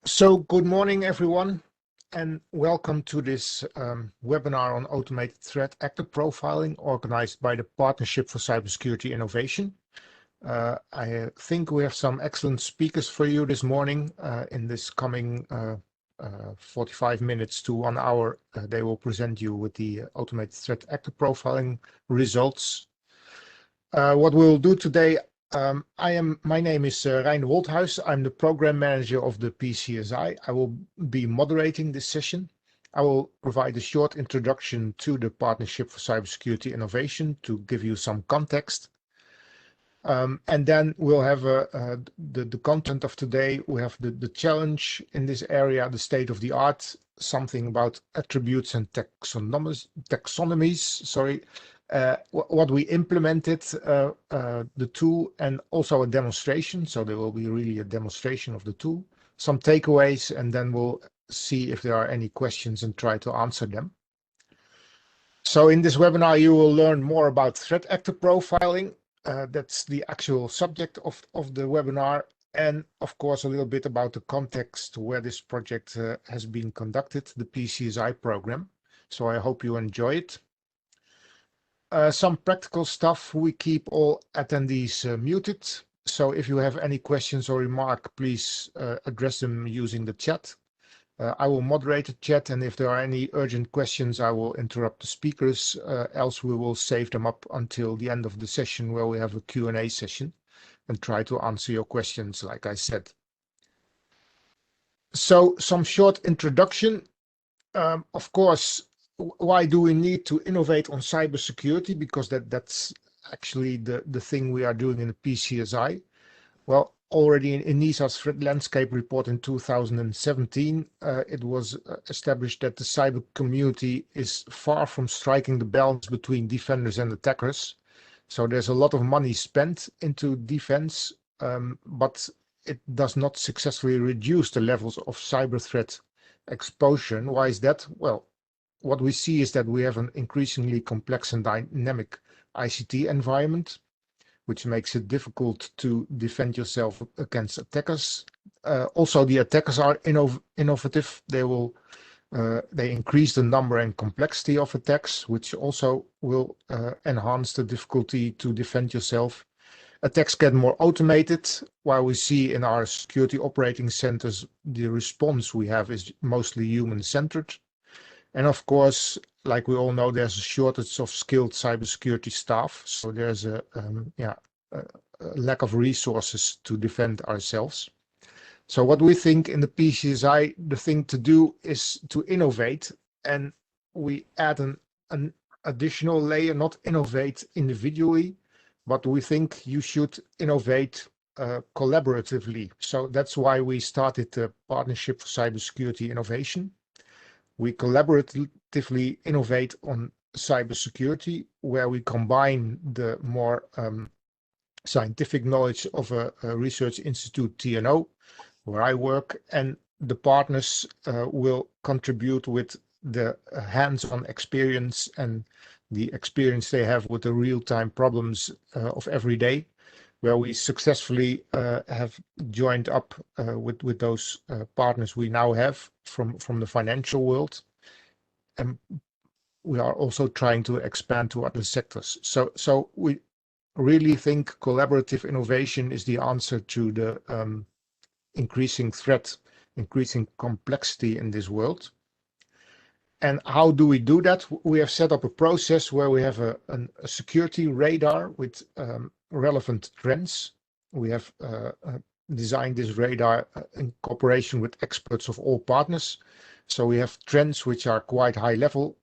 So good morning, everyone, and welcome to this webinar on automated threat actor profiling organized by the Partnership for Cybersecurity Innovation. I think we have some excellent speakers for you this morning. In this coming 45 minutes to 1 hour, they will present you with the automated threat actor profiling results. What we will do today, my name is Rein Woldhuis. I'm the program manager of the PCSI. I will be moderating this session. I will provide a short introduction to the Partnership for Cybersecurity Innovation to give you some context. And then we'll have the content of today. We have the challenge in this area, the state of the art, something about attributes and taxonomies, sorry. What we implemented, the tool, and also a demonstration. So there will be really a demonstration of the tool, some takeaways, and then we'll see if there are any questions and try to answer them. So in this webinar, you will learn more about threat actor profiling. That's the actual subject of the webinar. And of course, a little bit about the context where this project has been conducted, the PCSI program. So I hope you enjoy it. Some practical stuff, we keep all attendees muted. So if you have any questions or remark, please address them using the chat. I will moderate the chat, and if there are any urgent questions, I will interrupt the speakers. Else we will save them up until the end of the session where we have a Q&A session and try to answer your questions, like I said. So some short introduction. Of course, why do we need to innovate on cybersecurity? Because that's actually the thing we are doing in the PCSI. Well, already in NISA's threat landscape report in 2017, it was established that the cyber community is far from striking the balance between defenders and attackers. So there's a lot of money spent into defense, but it does not successfully reduce the levels of cyber threat exposure. And why is that? Well, what we see is that we have an increasingly complex and dynamic ICT environment, which makes it difficult to defend yourself against attackers. Also, the attackers are innovative. They increase the number and complexity of attacks, which also will enhance the difficulty to defend yourself. Attacks get more automated, while we see in our security operating centers, the response we have is mostly human-centered. And of course, like we all know, there's a shortage of skilled cybersecurity staff. So there's a lack of resources to defend ourselves. So what we think in the PCSI, the thing to do is to innovate, and we add an additional layer, not innovate individually, but we think you should innovate collaboratively. So that's why we started the Partnership for Cybersecurity Innovation. We collaboratively innovate on cybersecurity, where we combine the more scientific knowledge of a research institute, TNO, where I work, and the partners will contribute with the hands-on experience and the experience they have with the real-time problems of every day, where we successfully have joined up with those partners we now have from the financial world. And we are also trying to expand to other sectors. So we really think collaborative innovation is the answer to the increasing threat, increasing complexity in this world. And how do we do that? We have set up a process where we have a security radar with relevant trends. We have designed this radar in cooperation with experts of all partners. So we have trends which are quite high level.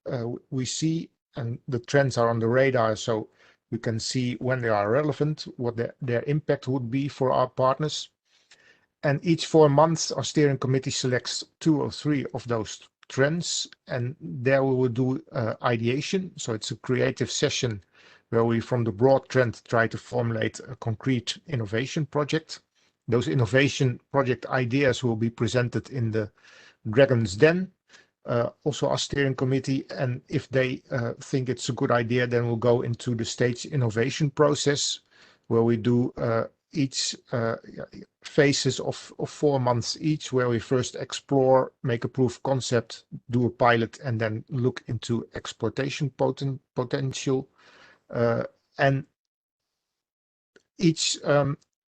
We see, and the trends are on the radar, so we can see when they are relevant, what their impact would be for our partners. And each 4 months, our steering committee selects 2 or 3 of those trends, and there we will do ideation. So it's a creative session where we, from the broad trend, try to formulate a concrete innovation project. Those innovation project ideas will be presented in the Dragon's Den, also our steering committee, and if they think it's a good idea, then we'll go into the stage innovation process, where we do each phases of 4 months each, where we first explore, make a proof of concept, do a pilot, and then look into exploitation potential. And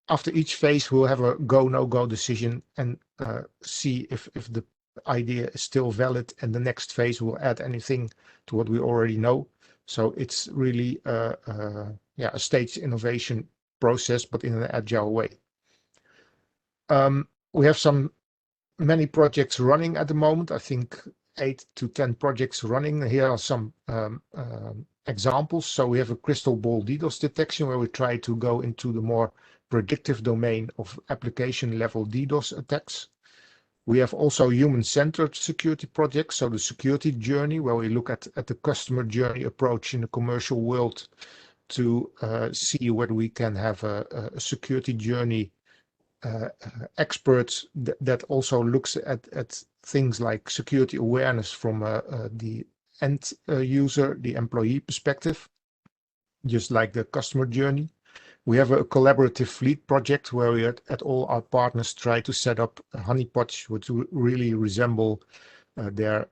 after each phase, we'll have a go, no-go decision and see if the idea is still valid. And the next phase will add anything to what we already know. So it's really a staged innovation process, but in an agile way. We have many projects running at the moment. I think 8 to 10 projects running. Here are some examples. So we have a crystal ball DDoS detection, where we try to go into the more predictive domain of application level DDoS attacks. We have also human-centered security projects, so the security journey, where we look at the customer journey approach in the commercial world to see whether we can have a security journey expert that also looks at things like security awareness from the end user, the employee perspective, just like the customer journey. We have a collaborative fleet project where we at all our partners try to set up honeypots which really resemble their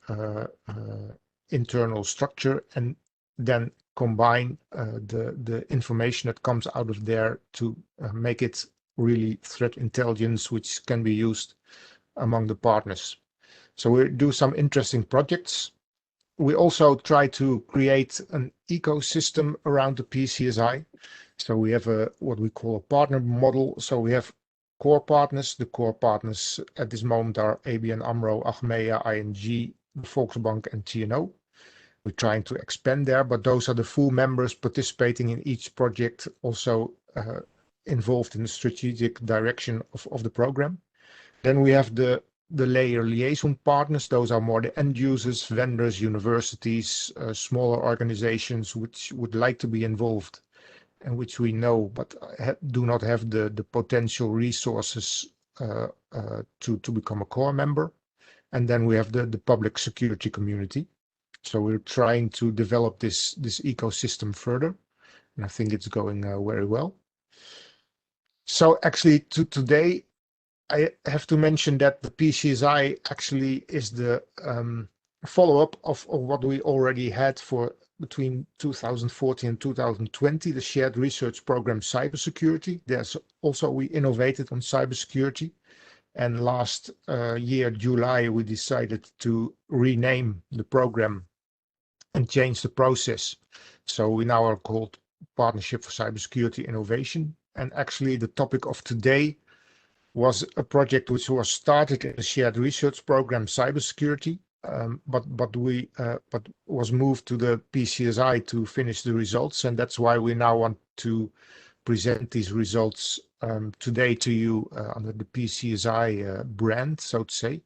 internal structure, and then combine the information that comes out of there to make it really threat intelligence, which can be used among the partners. So we do some interesting projects. We also try to create an ecosystem around the PCSI. So we have what we call a partner model. So we have core partners. The core partners at this moment are ABN AMRO, Achmea, ING, Volksbank, and TNO. We're trying to expand there, but those are the full members participating in each project, also involved in the strategic direction of the program. Then we have the layer liaison partners. Those are more the end users, vendors, universities, smaller organizations which would like to be involved and which we know but do not have the potential resources to become a core member. And then we have the public security community. So we're trying to develop this ecosystem further, and I think it's going very well. So actually today I have to mention that the PCSI actually is the follow-up of what we already had for between 2014 and 2020, the shared research program Cybersecurity. There's also, we innovated on cybersecurity. And last year, July, we decided to rename the program and change the process. So we now are called Partnership for Cybersecurity Innovation. And actually the topic of today was a project which was started in the shared research program Cybersecurity, but was moved to the PCSI to finish the results. And that's why we now want to present these results today to you under the PCSI brand, so to say.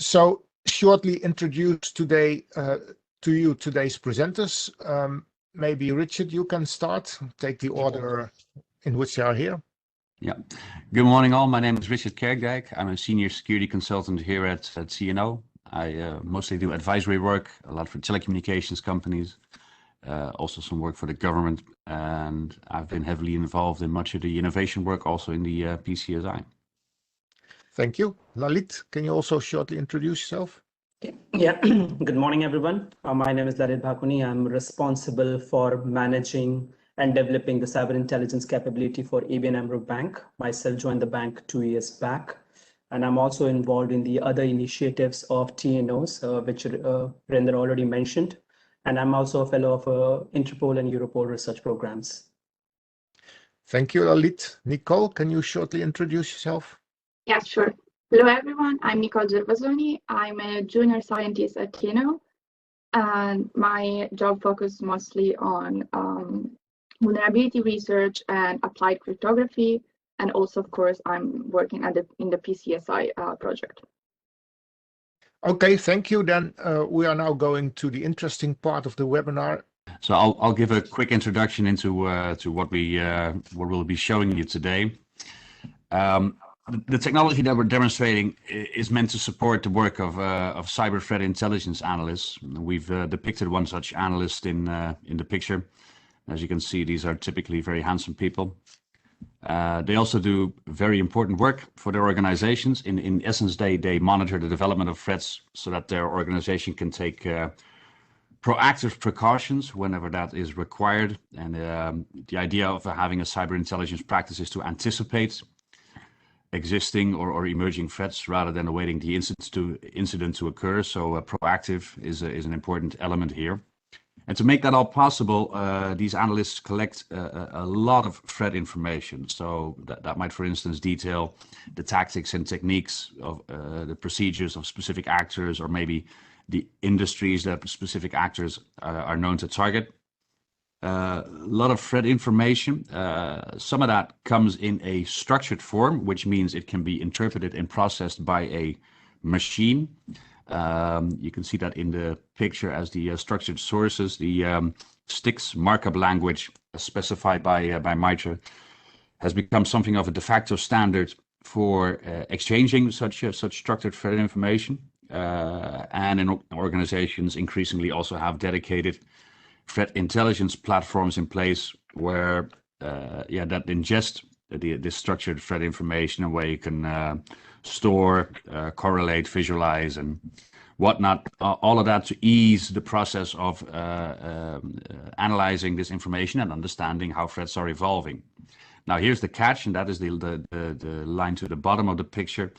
So shortly introduce today to you today's presenters. Maybe Richard, you can start, take the order in which you are here. Yeah. Good morning all. My name is Richard Kerkdijk. I'm a senior security consultant here at TNO. I mostly do advisory work, a lot for telecommunications companies, also some work for the government, and I've been heavily involved in much of the innovation work also in the PCSI. Thank you. Lalit, can you also shortly introduce yourself? Yeah, good morning everyone. My name is Lalit Bhakuni. I'm responsible for managing and developing the cyber intelligence capability for ABN AMRO Bank. Myself joined the bank 2 years back, and I'm also involved in the other initiatives of TNOs, which Render already mentioned. And I'm also a fellow of Interpol and Europol research programs. Thank you, Lalit. Nicole, can you shortly introduce yourself? Yeah, sure. Hello, everyone. I'm Nicole Gervasoni. I'm a junior scientist at TNO, and my job focuses mostly on vulnerability research and applied cryptography. And also, of course, I'm working in the PCSI project. Okay, thank you. Then we are now going to the interesting part of the webinar. So I'll give a quick introduction into to what we'll be showing you today. The technology that we're demonstrating is meant to support the work of cyber threat intelligence analysts. We've depicted one such analyst in the picture. As you can see, these are typically very handsome people. They also do very important work for their organizations. In essence, they monitor the development of threats so that their organization can take proactive precautions whenever that is required. And the idea of having a cyber intelligence practice is to anticipate existing or emerging threats rather than awaiting the incident to occur. So proactive is an important element here. And to make that all possible, these analysts collect a lot of threat information. So that might, for instance, detail the tactics and techniques of the procedures of specific actors, or maybe the industries that specific actors are known to target. A lot of threat information. Some of that comes in a structured form, which means it can be interpreted and processed by a machine. You can see that in the picture as the structured sources. The STIX markup language specified by MITRE has become something of a de facto standard for exchanging such structured threat information. And in organizations increasingly also have dedicated threat intelligence platforms in place where that ingest this structured threat information, where you can store, correlate, visualize, and whatnot. All of that to ease the process of analyzing this information and understanding how threats are evolving. Now here's the catch, and that is the line to the bottom of the picture.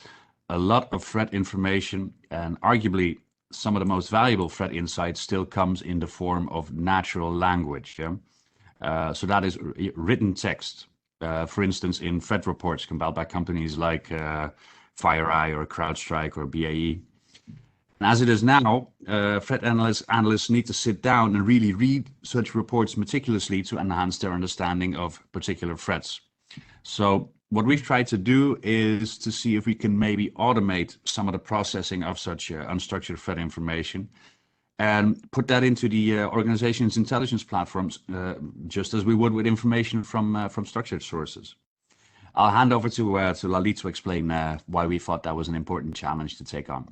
A lot of threat information, and arguably some of the most valuable threat insights, still comes in the form of natural language. So that is written text. For instance, in threat reports compiled by companies like FireEye or CrowdStrike or BAE. And as it is now, threat analysts need to sit down and really read such reports meticulously to enhance their understanding of particular threats. So what we've tried to do is to see if we can maybe automate some of the processing of such unstructured threat information and put that into the organization's intelligence platforms, just as we would with information from structured sources. I'll hand over to Lalit to explain why we thought that was an important challenge to take on.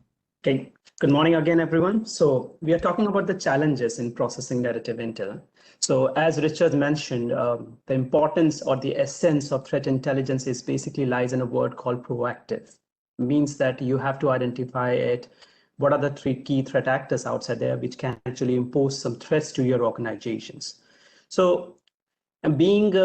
Okay, good morning again, everyone. So we are talking about the challenges in processing narrative intel. So as Richard mentioned, the importance or the essence of threat intelligence is basically lies in a word called proactive. It means that you have to identify what are the three key threat actors outside there which can actually impose some threats to your organizations. So and being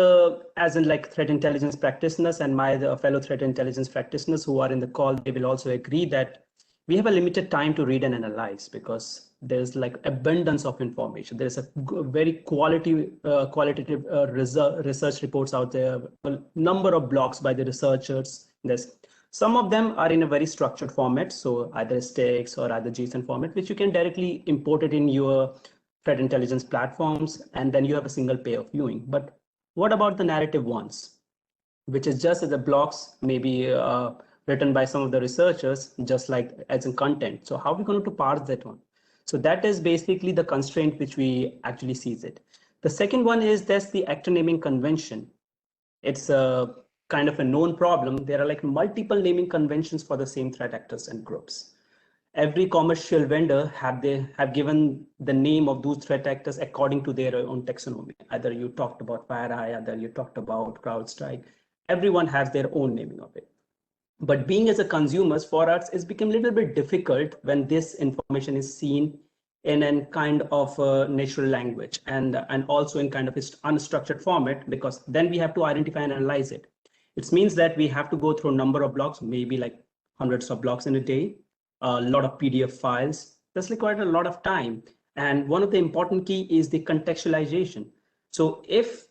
as in like threat intelligence practitioners, and my fellow threat intelligence practitioners who are in the call, they will also agree that we have a limited time to read and analyze because there's like abundance of information. There's a very qualitative research reports out there, a number of blogs by the researchers. Some of them are in a very structured format, so either STIX or either JSON format, which you can directly import it in your threat intelligence platforms, and then you have a single pay of viewing. But what about the narrative ones, which is just as a blogs, maybe written by some of the researchers, just like as in content. So how are we going to parse that one? So that is basically the constraint which we actually sees it. The second one is there's the actor naming convention. It's a kind of a known problem. There are like multiple naming conventions for the same threat actors and groups. Every commercial vendor have given the name of those threat actors according to their own taxonomy. Either you talked about FireEye, either you talked about CrowdStrike. Everyone has their own naming of it. But being as a consumers, for us, it's become a little bit difficult when this information is seen in a kind of natural language and also in kind of unstructured format, because then we have to identify and analyze it. It means that we have to go through a number of blogs, maybe like hundreds of blogs in a day, a lot of PDF files. That's required a lot of time. And one of the important key is the contextualization. So if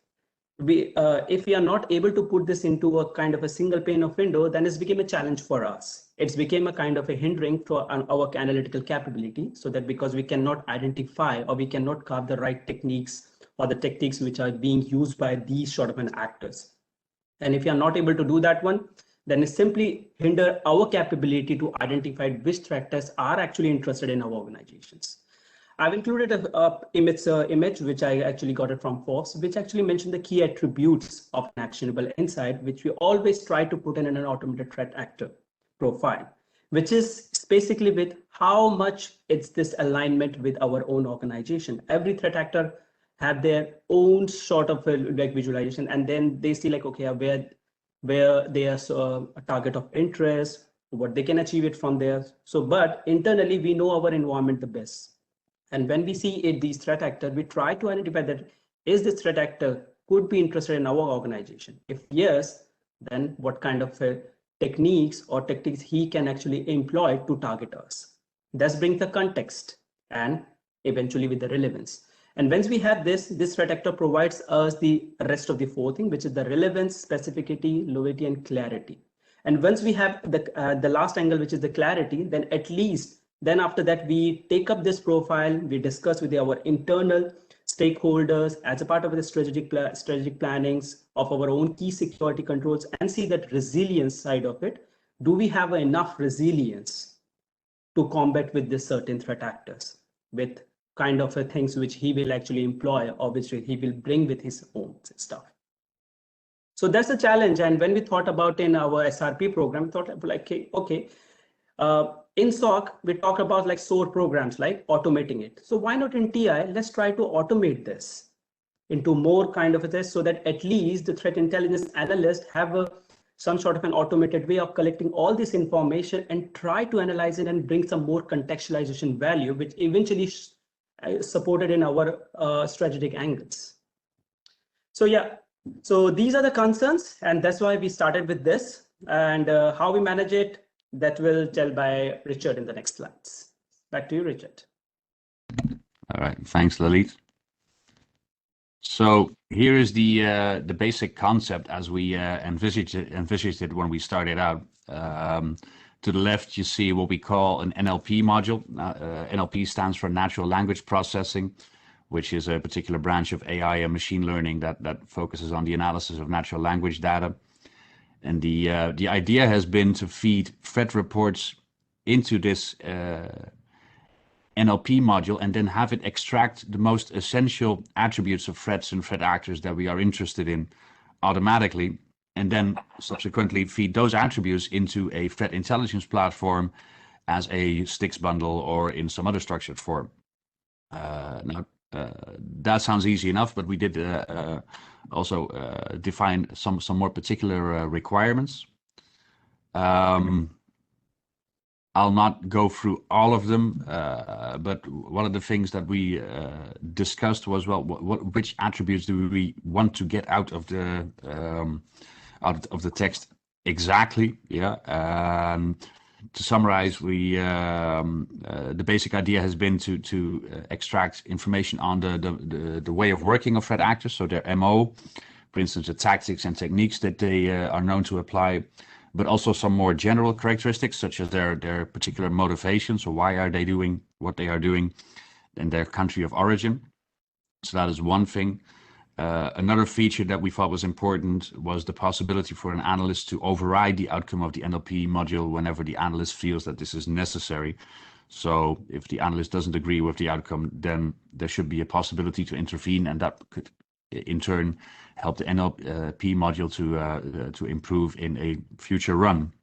we are not able to put this into a kind of a single pane of window, then it's become a challenge for us. It's became a kind of a hindering for our analytical capability, so that because we cannot identify or we cannot carve the right techniques or the techniques which are being used by these sort of an actors. And if you are not able to do that one, then it simply hinder our capability to identify which threat actors are actually interested in our organizations. I've included a image which I actually got it from Forbes, which actually mentioned the key attributes of an actionable insight, which we always try to put in an automated threat actor profile, which is basically with how much it's this alignment with our own organization. Every threat actor have their own sort of like visualization, and then they see like, okay, where they are a target of interest, what they can achieve it from there. So, but internally we know our environment the best. And when we see these threat actors, we try to identify that is this threat actor could be interested in our organization. If yes, then what kind of techniques or tactics he can actually employ to target us. That brings the context and eventually with the relevance. And once we have this threat actor provides us the rest of the four things, which is the relevance, specificity, loyalty, and clarity. And once we have the last angle, which is the clarity, then at least then after that, we take up this profile, we discuss with our internal stakeholders as a part of the strategic plannings of our own key security controls, and see that resilience side of it. Do we have enough resilience to combat with this certain threat actors with kind of things which he will actually employ or which he will bring with his own stuff? So that's a challenge. And when we thought about in our SRP program, we thought like, okay, in SOC, we talk about like SOAR programs, like automating it. So why not in TI, let's try to automate this into more kind of this, so that at least the threat intelligence analysts have some sort of an automated way of collecting all this information and try to analyze it and bring some more contextualization value, which eventually supported in our strategic angles. So yeah, so these are the concerns, and that's why we started with this, and how we manage it, that will tell by Richard in the next slides. Back to you, Richard. All right, thanks, Lalit. So here is the basic concept as we envisaged it when we started out. To the left, you see what we call an NLP module. NLP stands for Natural Language Processing, which is a particular branch of AI and machine learning that focuses on the analysis of natural language data. And the idea has been to feed threat reports into this NLP module and then have it extract the most essential attributes of threats and threat actors that we are interested in automatically, and then subsequently feed those attributes into a threat intelligence platform as a sticks bundle or in some other structured form. That sounds easy enough, but we did also define some more particular requirements. I'll not go through all of them, but one of the things that we discussed was, well, which attributes do we want to get out of the text exactly? Yeah. To summarize, the basic idea has been to extract information on the way of working of threat actors, so their MO, for instance, the tactics and techniques that they are known to apply, but also some more general characteristics such as their particular motivations, so why are they doing what they are doing, and their country of origin. So that is one thing. Another feature that we thought was important was the possibility for an analyst to override the outcome of the NLP module whenever the analyst feels that this is necessary. So if the analyst doesn't agree with the outcome, then there should be a possibility to intervene, and that could in turn help the NLP module to improve in a future run.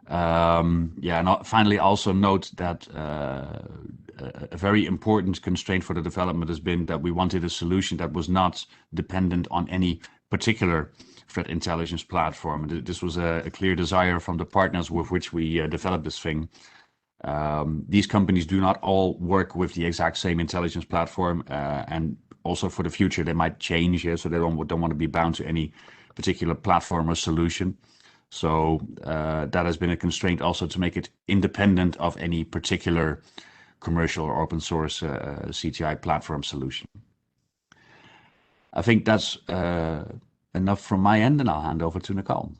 And finally, also note that a very important constraint for the development has been that we wanted a solution that was not dependent on any particular threat intelligence platform. This was a clear desire from the partners with which we developed this thing. These companies do not all work with the exact same intelligence platform, and also for the future they might change, so they don't want to be bound to any particular platform or solution. So that has been a constraint also to make it independent of any particular commercial or open source CTI platform solution. I think that's enough from my end, and I'll hand over to Nicole.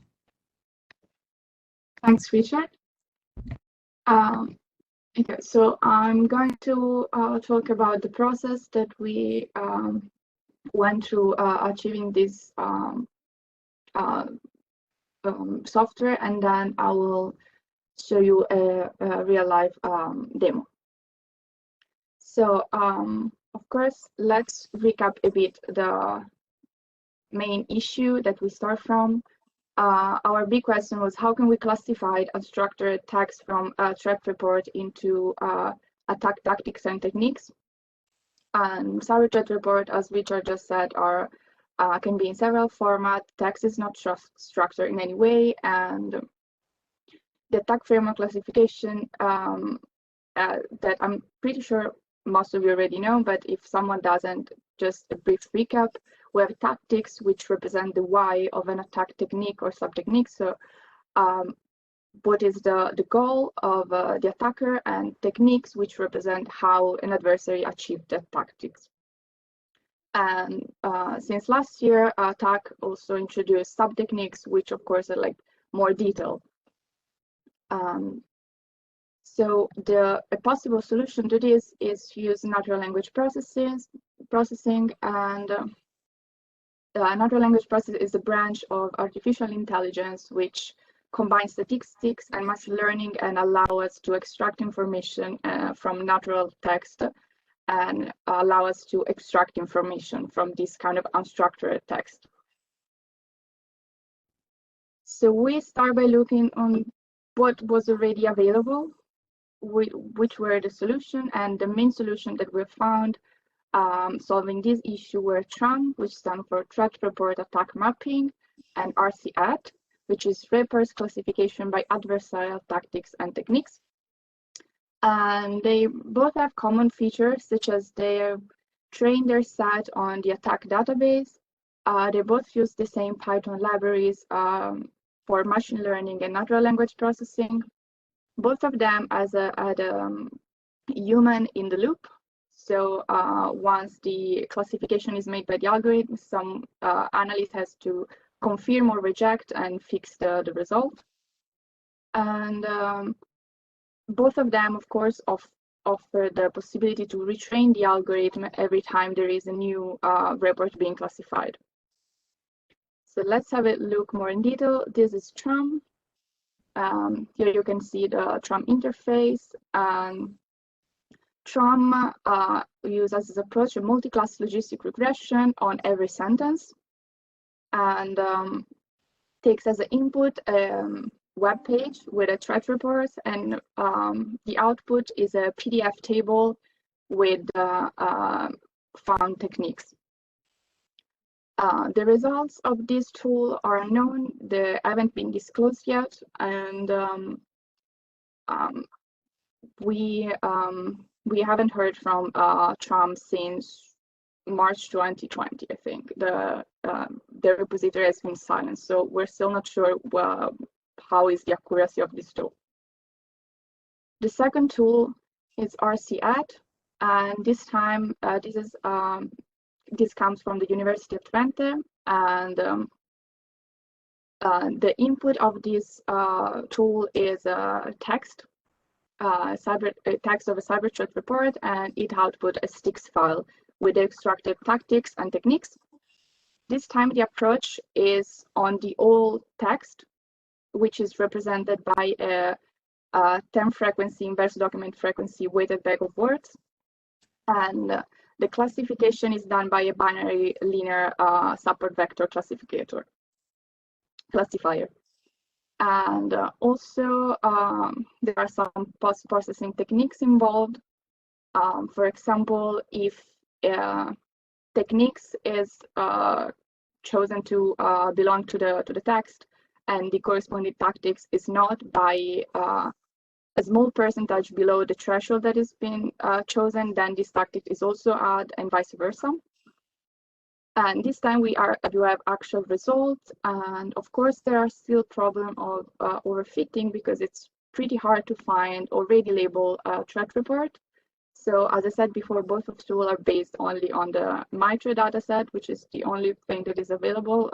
Thanks, Richard. Okay, so I'm going to talk about the process that we went through achieving this software, and then I will show you a real-life demo. So, of course, let's recap a bit the main issue that we start from. Our big question was, how can we classify unstructured text from a threat report into attack tactics and techniques? And cyber threat report, as Richard just said, can be in several formats. Text is not structured in any way, and the attack framework classification that I'm pretty sure most of you already know, but if someone doesn't, just a brief recap. We have tactics, which represent the why of an attack technique or sub-technique. So what is the goal of the attacker, and techniques, which represent how an adversary achieved that tactics. And since last year, attack also introduced sub-techniques, which of course are like more detailed. So a possible solution to this is to use natural language processing, and natural language processing is a branch of artificial intelligence which combines statistics and machine learning and allow us to extract information from natural text and allow us to extract information from this kind of unstructured text. So we start by looking on what was already available, which were the solution, and the main solution that we found solving this issue were Tran, which stands for Threat Report Attack Mapping, and RCAT, which is reports classification by adversarial tactics and techniques. And they both have common features, such as they train their set on the attack database. They both use the same Python libraries for machine learning and natural language processing. Both of them had a human in the loop. So once the classification is made by the algorithm, some analyst has to confirm or reject and fix the result. And both of them, of course, offer the possibility to retrain the algorithm every time there is a new report being classified. So let's have a look more in detail. This is Tran. Here you can see the Tran interface. Tran uses as its approach a multi-class logistic regression on every sentence, and takes as an input web page with a threat report, and the output is a PDF table with found techniques. The results of this tool are unknown. They haven't been disclosed yet, and we haven't heard from Tran since March 2020. I think the repository has been silenced, so we're still not sure how is the accuracy of this tool. The second tool is RCAT, and this time this comes from the University of Twente, and the input of this tool is a text of a cyber threat report, and it output a sticks file with the extracted tactics and techniques. This time the approach is on the old text, which is represented by a 10 frequency inverse document frequency weighted bag of words, and the classification is done by a binary linear support vector classifier. And also there are some post-processing techniques involved. For example, if techniques is chosen to belong to the text, and the corresponding tactics is not by a small percentage below the threshold that has been chosen, then this tactic is also added, and vice versa. And this time we do have actual results, and of course there are still problem of overfitting, because it's pretty hard to find already labeled threat report. So as I said before, both of the tools are based only on the MITRE dataset, which is the only thing that is available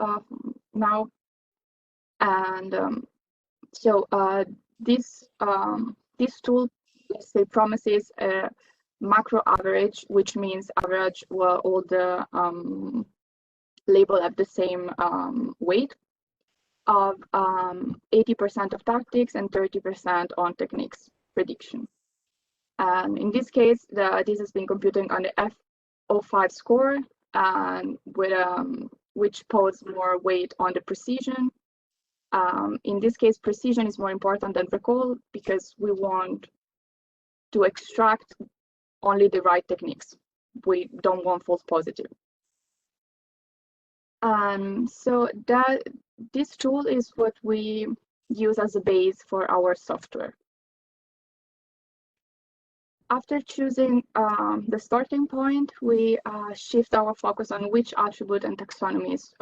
now. And so this tool, let's say, promises a macro average, which means average where all the label have the same weight of 80% of tactics and 30% on techniques prediction. And in this case, this has been computing on the F05 score, and with which puts more weight on the precision. In this case, precision is more important than recall, because we want to extract only the right techniques. we don't want false positive. So this tool is what we use as a base for our software. After choosing the starting point, we shift our focus on which attribute and taxonomies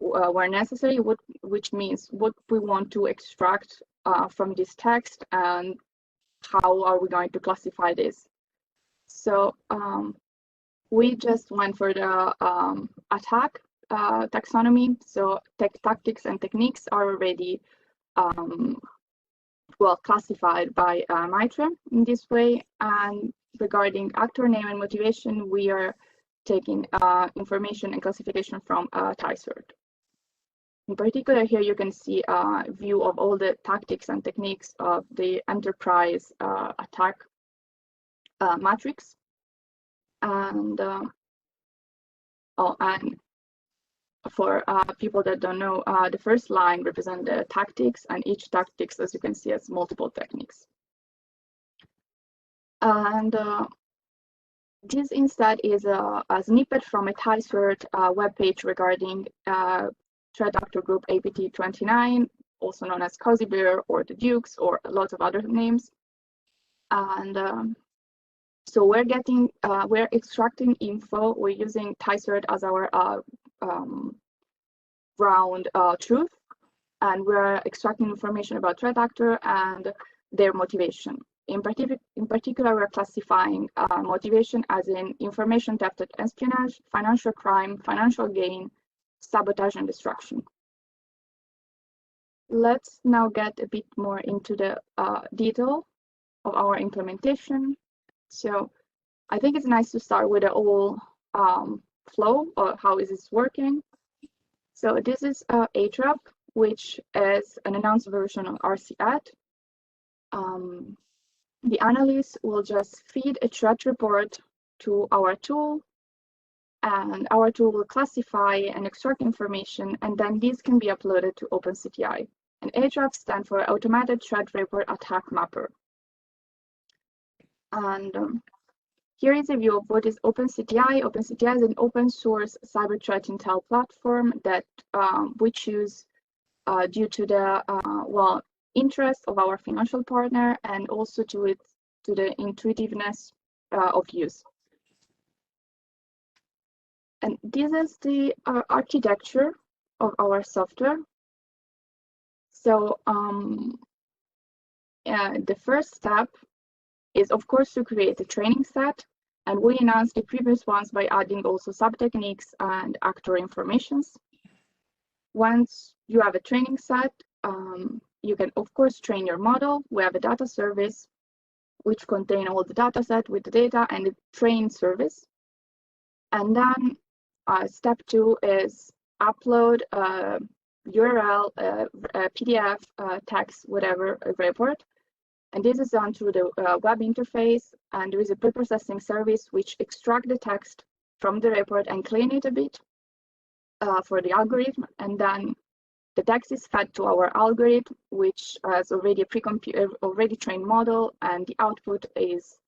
were necessary, which means what we want to extract from this text and how are we going to classify this. So we just went for the attack taxonomy. So tactics and techniques are already well classified by MITRE in this way. And regarding actor name and motivation, we are taking information and classification from TICERT. In particular, here you can see a view of all the tactics and techniques of the enterprise attack matrix. And and for people that don't know, the first line represents the tactics, and each tactics, as you can see, has multiple techniques. And this instead is a snippet from a TICERT webpage regarding threat actor group APT29, also known as Cozy Bear or the Dukes or a lot of other names. And so we're extracting info. We're using TICERT as our ground truth, and we're extracting information about threat actor and their motivation. In particular, we're classifying motivation as in information theft and espionage, financial crime, financial gain, sabotage, and destruction. Let's now get a bit more into the detail of our implementation. So I think it's nice to start with the whole flow or how is this working. So this is ATRAP, which is an announced version of RCAT. The analyst will just feed a threat report to our tool, and our tool will classify and extract information, and then these can be uploaded to OpenCTI. And ATRAP stands for Automated Threat Report Attack Mapper. And here is a view of what is OpenCTI. OpenCTI is an open source cyber threat intel platform that we choose due to the interest of our financial partner and also to the intuitiveness of use. And this is the architecture of our software. So the first step is, of course, to create a training set, and we enhance the previous ones by adding also sub-techniques and actor informations. Once you have a training set, you can, of course, train your model. We have a data service which contains all the data set with the data and the train service. And then step 2 is upload a URL, a PDF, text, whatever, a report. And this is done through the web interface, and there is a preprocessing service which extracts the text from the report and clean it a bit for the algorithm, and then the text is fed to our algorithm, which has already a already trained model, and the output is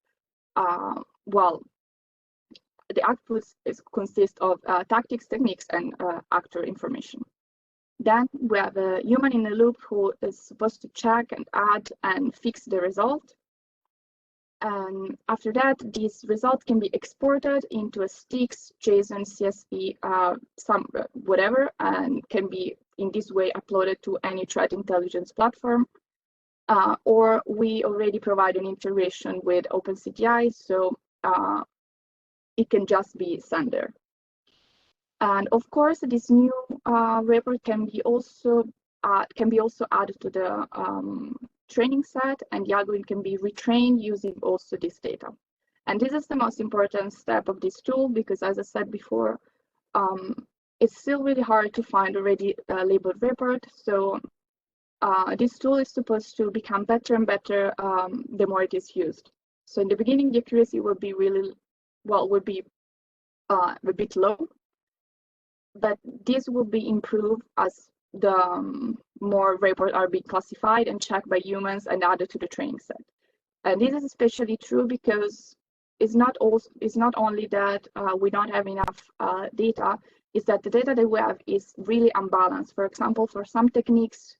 the output consists of tactics, techniques, and actor information. Then we have a human in the loop who is supposed to check and add and fix the result. And after that, these results can be exported into a sticks, JSON, CSV, whatever, and can be in this way uploaded to any threat intelligence platform. Or we already provide an integration with OpenCTI, so it can just be sent there. And of course, this new report can be also added to the training set, and the algorithm can be retrained using also this data. And this is the most important step of this tool, because as I said before, it's still really hard to find already labeled report. So this tool is supposed to become better and better the more it is used. So in the beginning, the accuracy would be would be a bit low, but this will be improved as the more reports are being classified and checked by humans and added to the training set. And this is especially true because not only that we don't have enough data, is that the data that we have is really unbalanced. For example, for some techniques,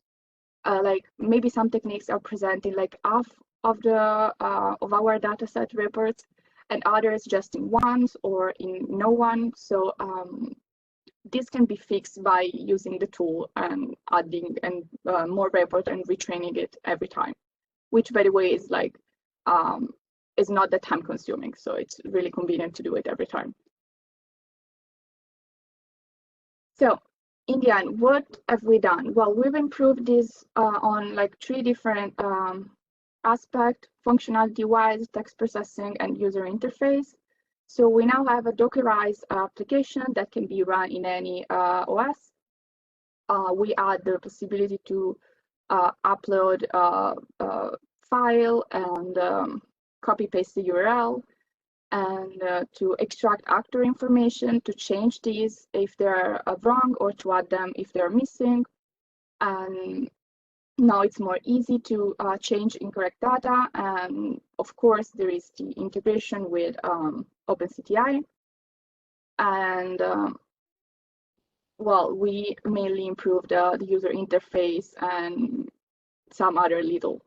like maybe some techniques are presenting like half of the of our dataset reports, and others just in ones or in no one. So this can be fixed by using the tool and adding and more report and retraining it every time, which, by the way, is like is not that time consuming. So it's really convenient to do it every time. So in the end, what have we done? Well, we've improved this on like 3 different aspects: functionality-wise, text processing, and user interface. So we now have a Dockerized application that can be run in any OS. We add the possibility to upload a file and copy-paste the URL, and to extract actor information, to change these if they're wrong, or to add them if they're missing. And now it's more easy to change incorrect data. And of course, there is the integration with OpenCTI. And well, we mainly improved the user interface and some other little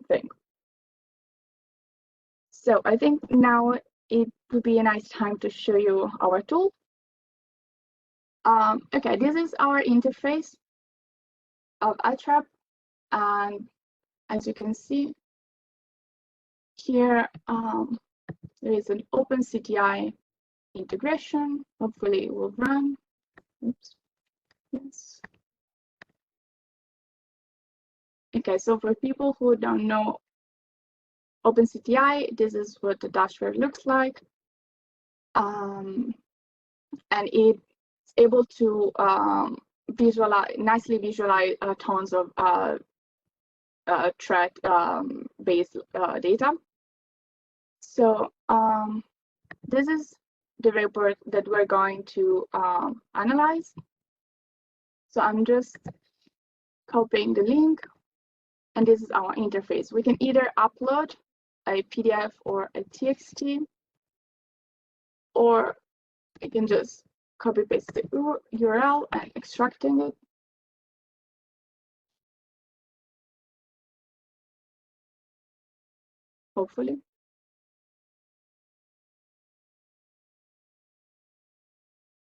thing. So I think now it would be a nice time to show you our tool. Okay, this is our interface of iTrap, and as you can see here, there is an OpenCTI integration. Hopefully it will run. Oops. Yes. Okay, so for people who don't know OpenCTI, this is what the dashboard looks like. And it's able to nicely visualize tons of threat-based data. So this is the report that we're going to analyze. So I'm just copying the link, and this is our interface. We can either upload a PDF or a TXT, or I can just copy paste the URL and extracting it. Hopefully.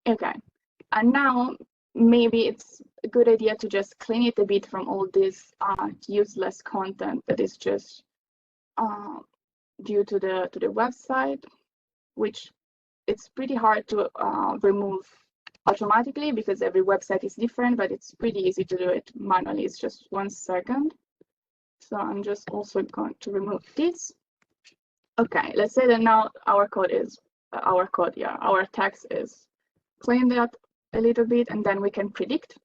Okay, and now maybe it's a good idea to just clean it a bit from all this useless content that is just due to the website, which it's pretty hard to remove automatically because every website is different, but it's pretty easy to do it manually. It's just 1 second. So I'm just also going to remove this. Okay, let's say that now our text is cleaned up a little bit, and then we can predict.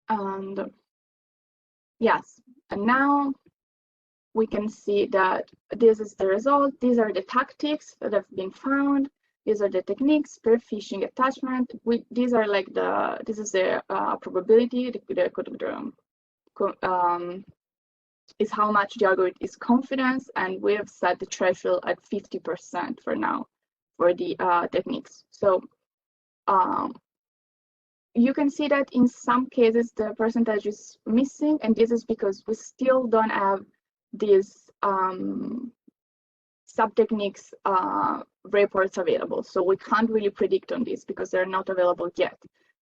And yes, and now we can see that this is the result. These are the tactics that have been found. These are the techniques per phishing attachment. These are like this is the probability, is how much the algorithm is confidence, and we have set the threshold at 50% for now for the techniques. So you can see that in some cases the percentage is missing, and this is because we still don't have these sub-techniques reports available. So we can't really predict on this because they're not available yet,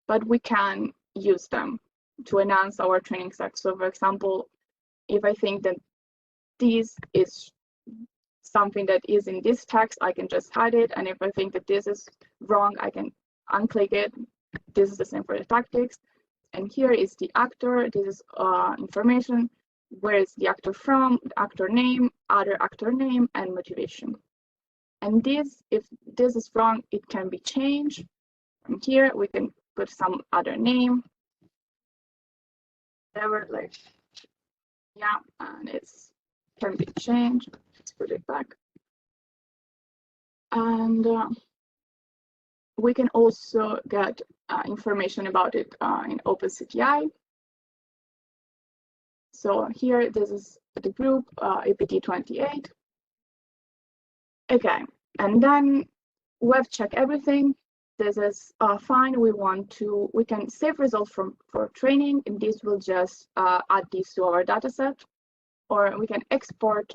but we can use them to enhance our training set. So for example, if I think that this is something that is in this text, I can just hide it. And if I think that this is wrong, I can unclick it. This is the same for the tactics. And here is the actor. This is information. Where is the actor from, the actor name, other actor name, and motivation. And this, if this is wrong, it can be changed. From here, we can put some other name. Whatever, like, yeah, and it's can be changed. Let's put it back. And we can also get information about it in OpenCTI. So here, this is the group, APT28. Okay, and then we've checked everything. This is fine. We can save results for training, and this will just add these to our data set, or we can export,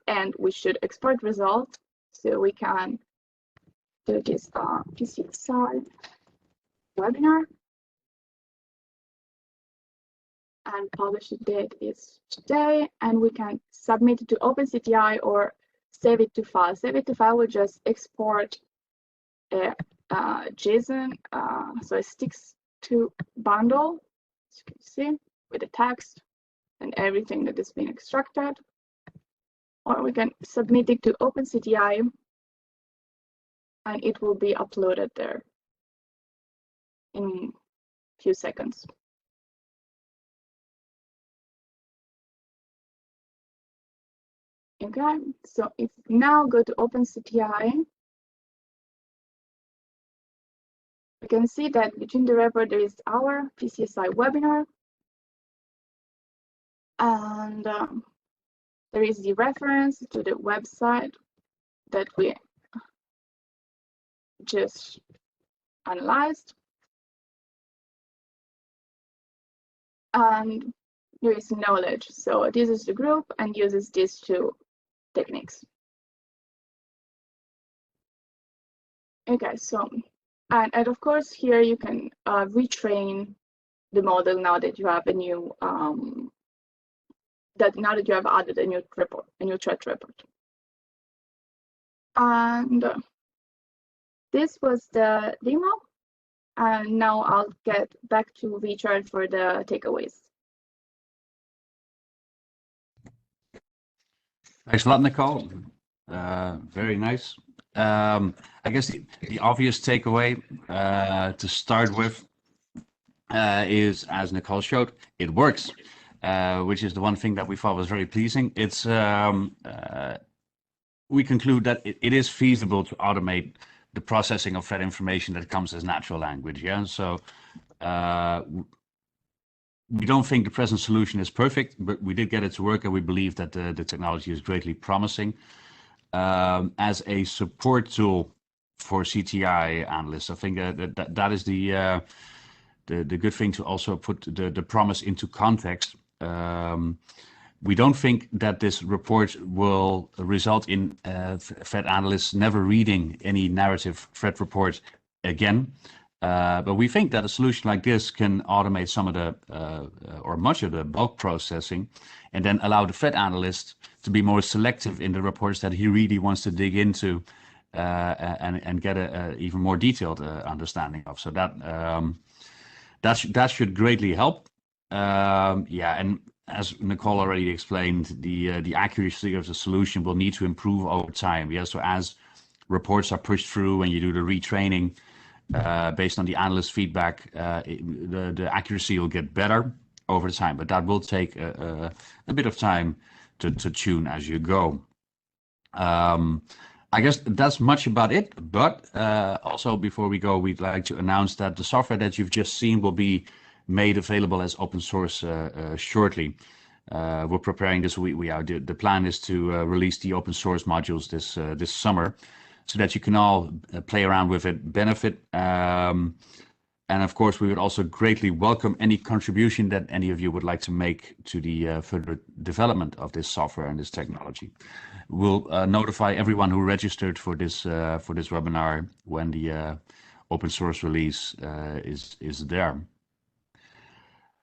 and we should export results. So we can do this PCSI webinar, and publish date is today, and we can submit it to OpenCTI or save it to file. Save it to file will just export a JSON, so it sticks to bundle, as you can see, with the text and everything that is being extracted. Or we can submit it to OpenCTI, and it will be uploaded there in a few seconds. Okay, so if now go to OpenCTI, you can see that between the report there is our PCSI webinar, and there is the reference to the website that we just analyzed, and there is knowledge. So this is the group and uses these two techniques. Okay, so and of course here you can retrain the model now that you have a new now that you have added a new report, a new threat report. And this was the demo, and now I'll get back to Richard for the takeaways. Thanks a lot, Nicole. Very nice. I guess the obvious takeaway to start with is, as Nicole showed, it works, which is the one thing that we thought was very pleasing. It's we conclude that it is feasible to automate the processing of threat information that comes as natural language. Yeah, so we don't think the present solution is perfect, but we did get it to work, and we believe that the technology is greatly promising. As a support tool for CTI analysts, I think that is the good thing to also put the promise into context. We don't think that this report will result in threat analysts never reading any narrative threat report again. But we think that a solution like this can automate some of the or much of the bulk processing, and then allow the threat analyst to be more selective in the reports that he really wants to dig into and get a even more detailed understanding of. So that should greatly help. Yeah, and as Nicole already explained, the accuracy of the solution will need to improve over time. Yeah, so as reports are pushed through and you do the retraining based on the analyst feedback, the accuracy will get better over time, but that will take a bit of time to tune as you go. I guess that's much about it, but also before we go, we'd like to announce that the software that you've just seen will be made available as open source shortly. We're preparing this. The plan is to release the open source modules this summer, so that you can all play around with it, benefit. And of course, we would also greatly welcome any contribution that any of you would like to make to the further development of this software and this technology. We'll notify everyone who registered for this webinar when the open source release is there.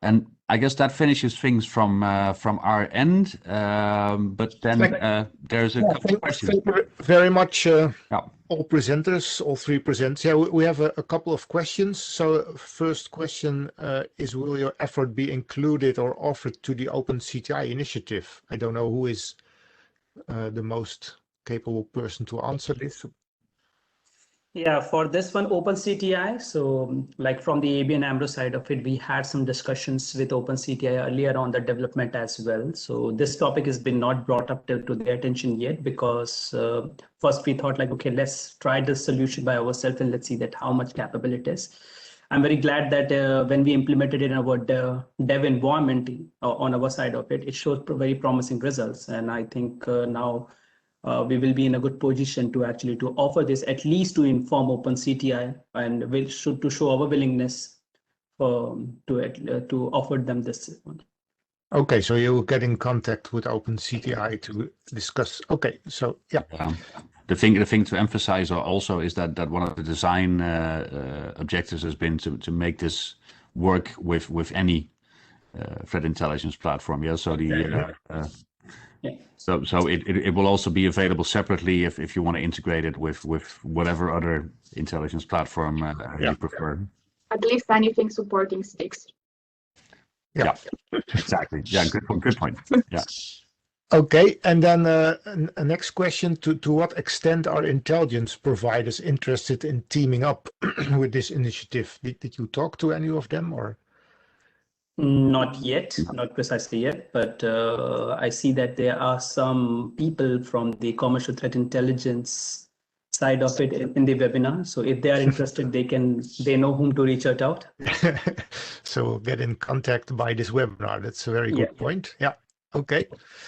And I guess that finishes things from our end. But then there's a couple of questions. Thank you very much, all presenters, all three presenters. Yeah, we have a couple of questions. So first question is, will your effort be included or offered to the OpenCTI initiative? I don't know who is the most capable person to answer this. Yeah, for this one, OpenCTI. So like from the ABN AMRO side of it, we had some discussions with OpenCTI earlier on the development as well. So this topic has been not brought up to their attention yet, because first we thought like, okay, let's try this solution by ourselves and let's see that how much capable it is. I'm very glad that when we implemented it in our dev environment on our side of it, it shows very promising results. And I think now we will be in a good position to actually to offer this, at least to inform OpenCTI, and to show our willingness to offer them this one. Okay, so you will get in contact with OpenCTI to discuss. Okay, so yeah. The thing to emphasize also is that one of the design objectives has been to make this work with any threat intelligence platform. Yeah, so so it will also be available separately if you want to integrate it with whatever other intelligence platform you prefer. At least anything supporting sticks. Yeah, exactly. Yeah, good point. Yeah. Okay, and then a next question: to what extent are intelligence providers interested in teaming up with this initiative? Did you talk to any of them, or? Not yet, not precisely yet, but I see that there are some people from the commercial threat intelligence side of it in the webinar. So if they are interested, they know whom to reach out. So get in contact by this webinar. That's a very good point. Yeah. Okay.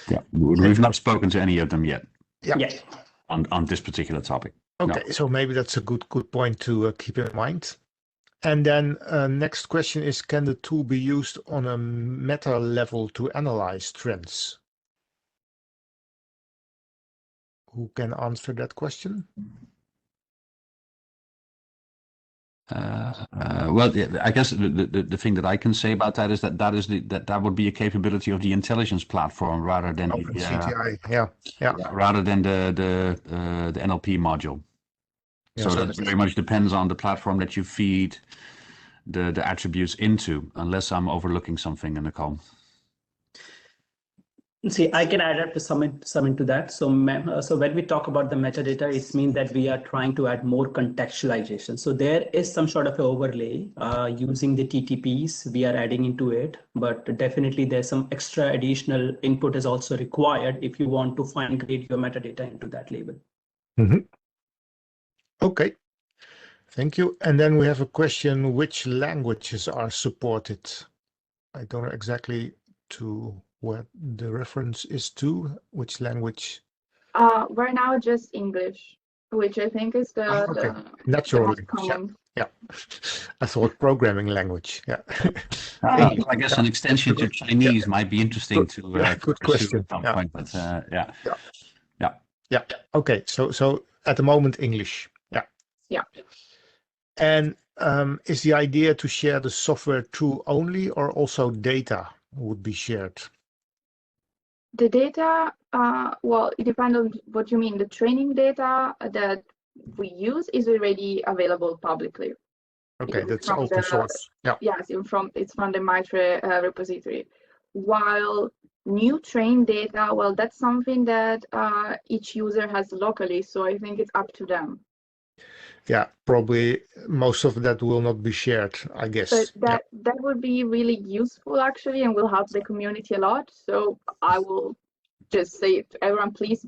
Yeah, we've not spoken to any of them yet. Yeah. On this particular topic. Okay, no. So maybe that's a good point to keep in mind. And then next question is: can the tool be used on a meta level to analyze trends? Who can answer that question? Well, I guess the thing that I can say about that is that would be a capability of the intelligence platform rather than CTI, rather than the NLP module. So that very much depends on the platform that you feed the attributes into, unless I'm overlooking something in the call. See, I can add up to some into that. So when we talk about the metadata, it means that we are trying to add more contextualization. So there is some sort of overlay using the TTPs we are adding into it, but definitely there's some extra additional input is also required if you want to fine grade your metadata into that label. Mm-hmm. Okay, thank you. And then we have a question: which languages are supported? I don't know exactly to what the reference is to, which language? We're now just English, which I think is the natural most common. Yeah. I thought programming language. Yeah. I guess an extension to Chinese might be interesting to good question. At some point, but yeah. Okay, so at the moment English. Yeah. And is the idea to share the software tool only, or also data would be shared? The data, well, it depends on what you mean. The training data that we use is already available publicly. Okay, that's open source. Yeah. Yes, it's from the Mitre repository. While new train data, well, that's something that each user has locally. So I think it's up to them. Yeah, probably most of that will not be shared, I guess. But that would be really useful, actually, and will help the community a lot. So I will just say to everyone, please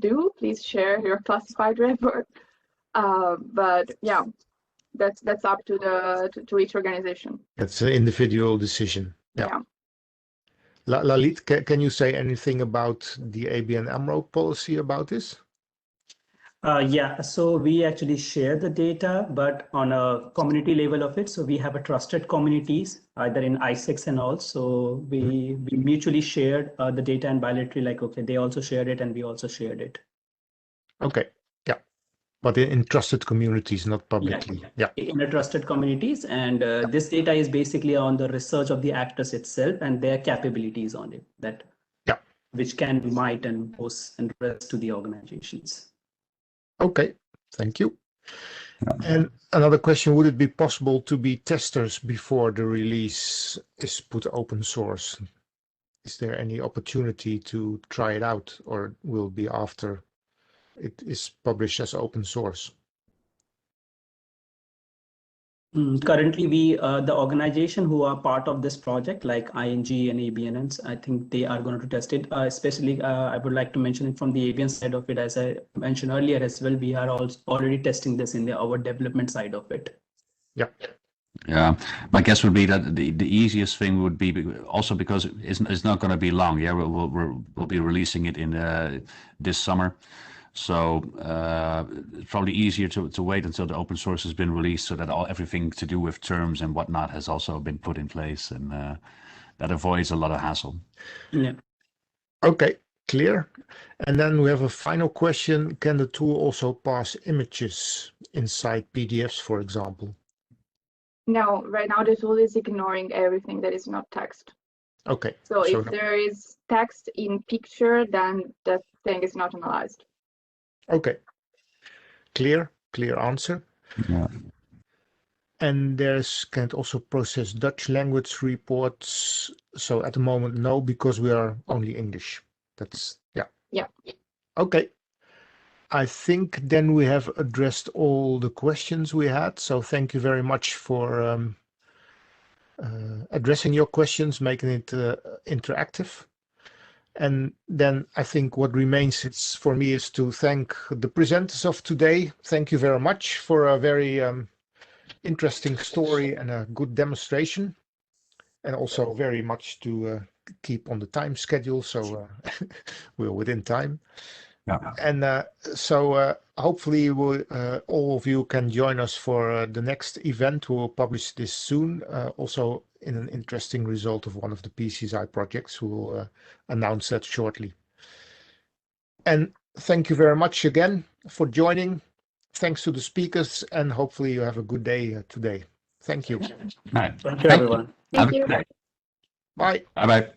share your classified report. But yeah, that's up to each organization. That's an individual decision. Yeah. Lalit, can you say anything about the ABN AMRO policy about this? Yeah, so we actually share the data, but on a community level of it. So we have a trusted communities, either in ISEX and all. So we mutually shared the data and bilaterally, like, okay, they also shared it and we also shared it. Okay, yeah. But in trusted communities, not publicly. Yeah. In a trusted communities. And this data is basically on the research of the actors itself and their capabilities on it, which can, might, and pose and rest to the organizations. Okay, thank you. And another question: would it be possible to be testers before the release is put open source? Is there any opportunity to try it out, or will be after it is published as open source? Currently, the organization who are part of this project, like ING and ABN, I think they are going to test it. Especially, I would like to mention it from the ABN side of it. As I mentioned earlier as well, we are also already testing this in our development side of it. Yeah. Yeah, my guess would be that the easiest thing would be also because it's not going to be long. Yeah, we'll be releasing it in this summer, so it's probably easier to wait until the open source has been released, so that everything to do with terms and whatnot has also been put in place, and that avoids a lot of hassle. Yeah. Okay, clear. And then we have a final question. Can the tool also pass images inside PDFs, for example? No, right now the tool is ignoring everything that is not text. Okay. So if there is text in picture, then that thing is not analyzed. Okay. Clear answer. Yeah. And can it also process Dutch language reports? So at the moment, no, because we are only English. That's, yeah. Yeah. Okay. I think then we have addressed all the questions we had. So thank you very much for addressing your questions, making it interactive. And then I think what remains for me is to thank the presenters of today. Thank you very much for a very interesting story and a good demonstration, and also very much to keep on the time schedule, so we're within time. Yeah. And so hopefully all of you can join us for the next event. We'll publish this soon, also in an interesting result of one of the PCSI projects. We'll announce that shortly. And thank you very much again for joining. Thanks to the speakers, and hopefully you have a good day today. Thank you. All right. Thank you, everyone. Thank you. Bye. Bye-bye.